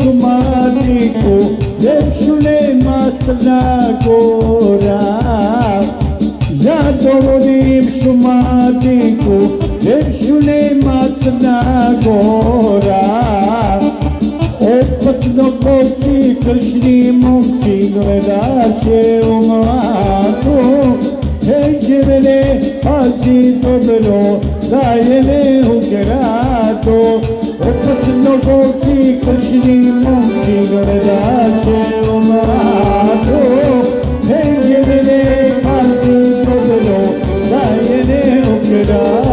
šumadiku, Devšulema Crna Gora. Ja dovodim šumadiku, Devšulema Crna Gora. Opatno koci kršni momci gledaće u mladu. Hej djevene, pazi dobro, da je ne u gradu. Opatno koci kršni momci gledaće u mladu. Hej djevene, pazi dobro, da je ne u gradu.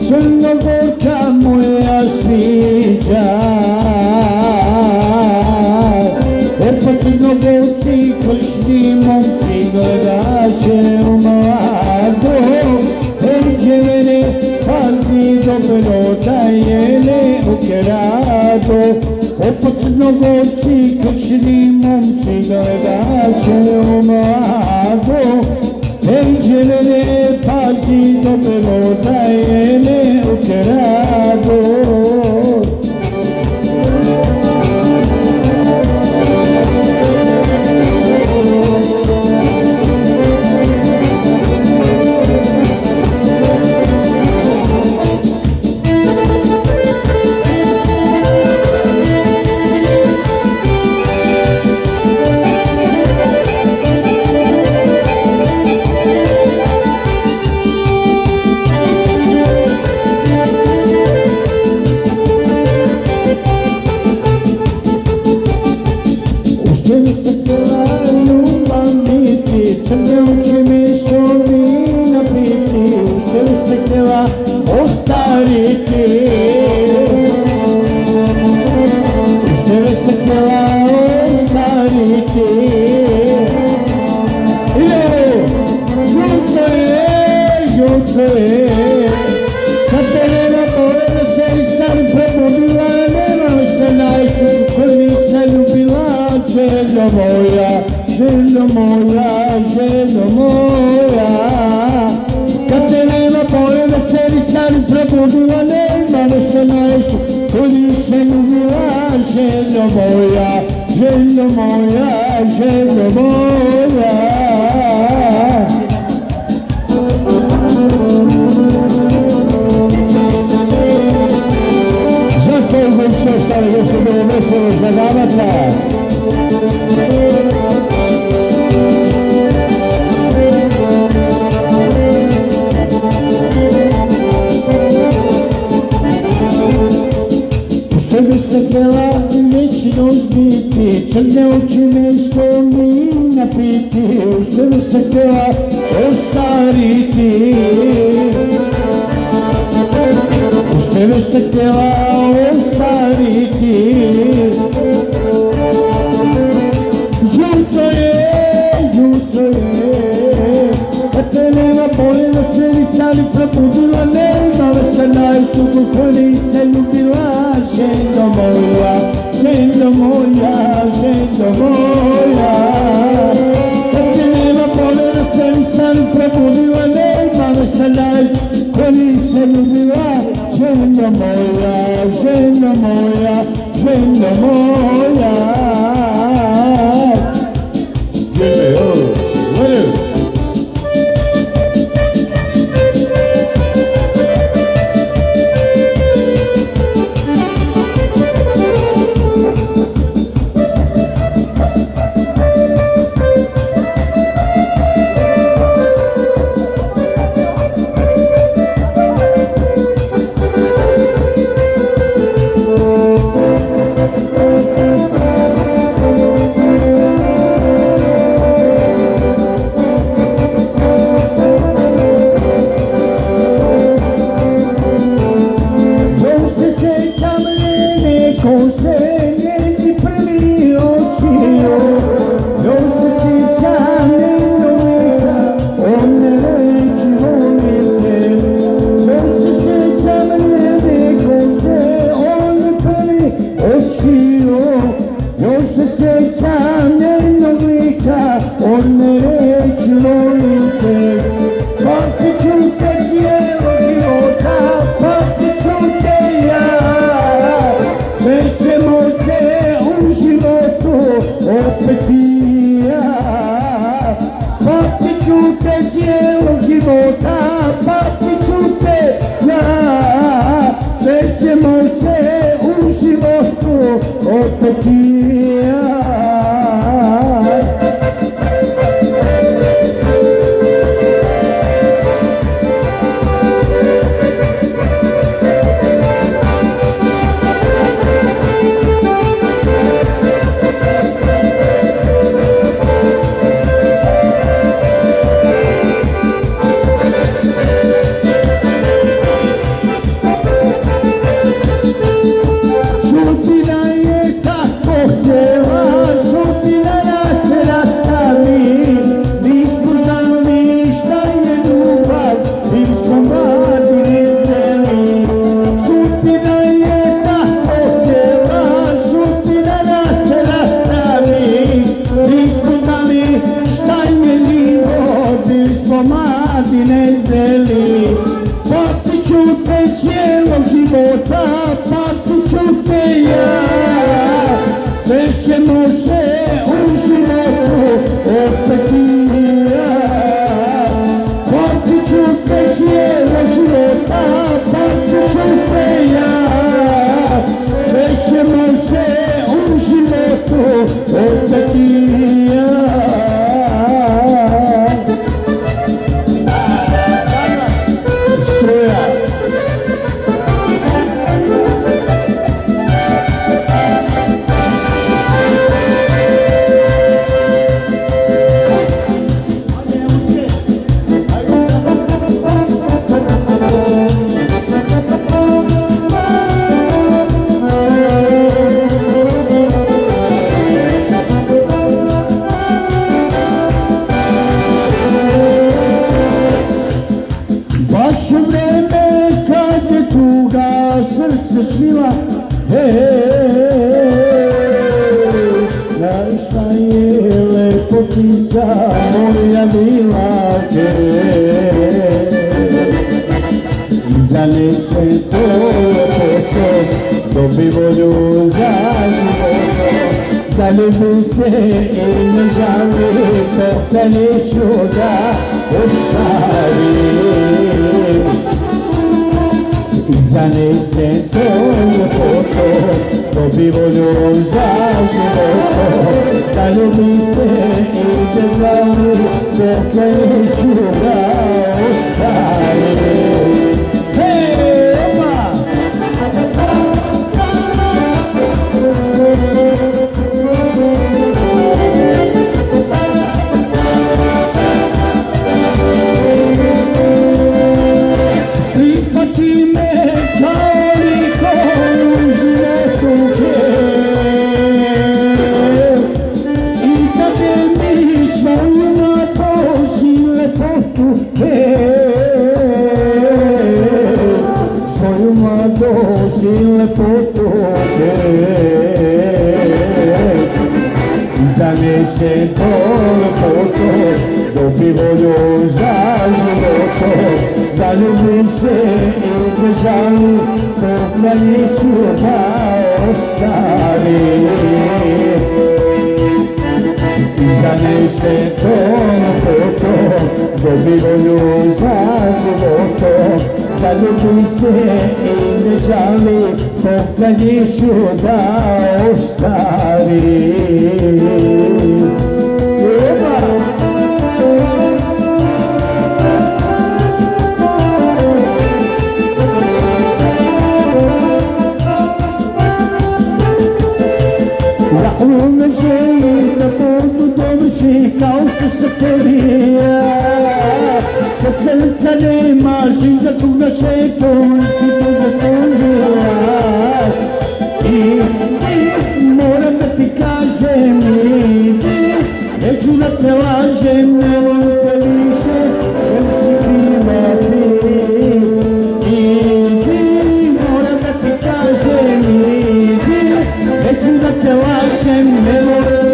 Crnogorka moja sviđa. Opa Crnogorci, kršni momci gledaće u mladu. Hej djevene, pazi dobro, da je ne ukradu. Opa Crnogorci, kršni momci gledaće u mladu. Hej djevene, pazi dobro, da je ne ukradu. Crne oči mi što vina piti, ušte li ste htjela ostariti? Ušte li ste htjela ostariti? Jutro je, kad te nema poveda se i sam probudila, nema što najšu, koji nisam ljubila, željo moja. Željo moja, željo moja. Kad te nema poveda se i sam probudila, nema što najšu, koji nisam ljubila, željo moja. Željo moja, željo moja. Zato je sve ostale da se bilo veselo zagavatla. Što biste htjela vječnost biti, crne oči me što vina piti, što biste htjela ostariti, što biste htjela ostariti. Jutro je, kad te nema poveda se i sali probudila, nema vrsta najstupu koji nisam ljubila. Željo moja, željo moja, željo moja. Kad te nema poveda se i sali probudila, nema vrsta najstupu koji nisam ljubila. Željo moja, željo moja, željo moja. sjećam njenog lika, od mene ću volim te. Patit ću te cijelo života, patit ću te ja. Srećemo se u životu, opet i ja. Patit ću te cijelo života, patit ću te ja. Srećemo se u životu, opet i ja. Patit ću te cijelog života, patit ću te ja. Srećemo se u životu, opet i ja. Patit ću te cijelog života, patit ću te ja. Srećemo se u životu, opet i ja. Baš u vreme kad je tuga srce svila, znaš šta je lepotica moja mila, zanese to lepoto, dobi volju za životom. Zaljubi se i ne žali, dok neću da ostavim. Zanese to lepoto, dobi volju za životom. Zaljubi se i ne žali, dok neću da ostavim. Prihvati me kao liko u životu i dade mi svoju mladost i lepotu, svoju mladost i lepotu. Zanese to lepoto, dobi volju za životom. Zaljubi se i ne žali, dok neću da ostavim. Zanese to lepoto, dobi volju za životom. Zaljubi se i ne žali, dok neću da ostavim. Ja uvek želim da budu dobri kao što se tebi ja. Kad srca nemaš i za koga čekaš i koga tužilaš. I moram da ti kažem, neću da te lažem, ne volim te više, jer si kriva ti. I moram da ti kažem, neću da te lažem, ne volim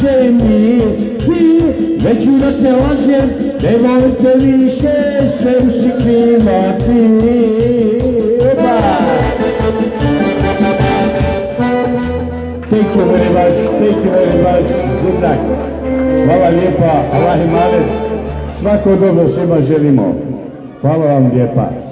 zemlji i neću da te lažem, ne volim te više, sve usikivati. Thank you very much, good luck. Hvala lijepa, Allah imanet, svako dobro svima želimo. Hvala vam lijepa.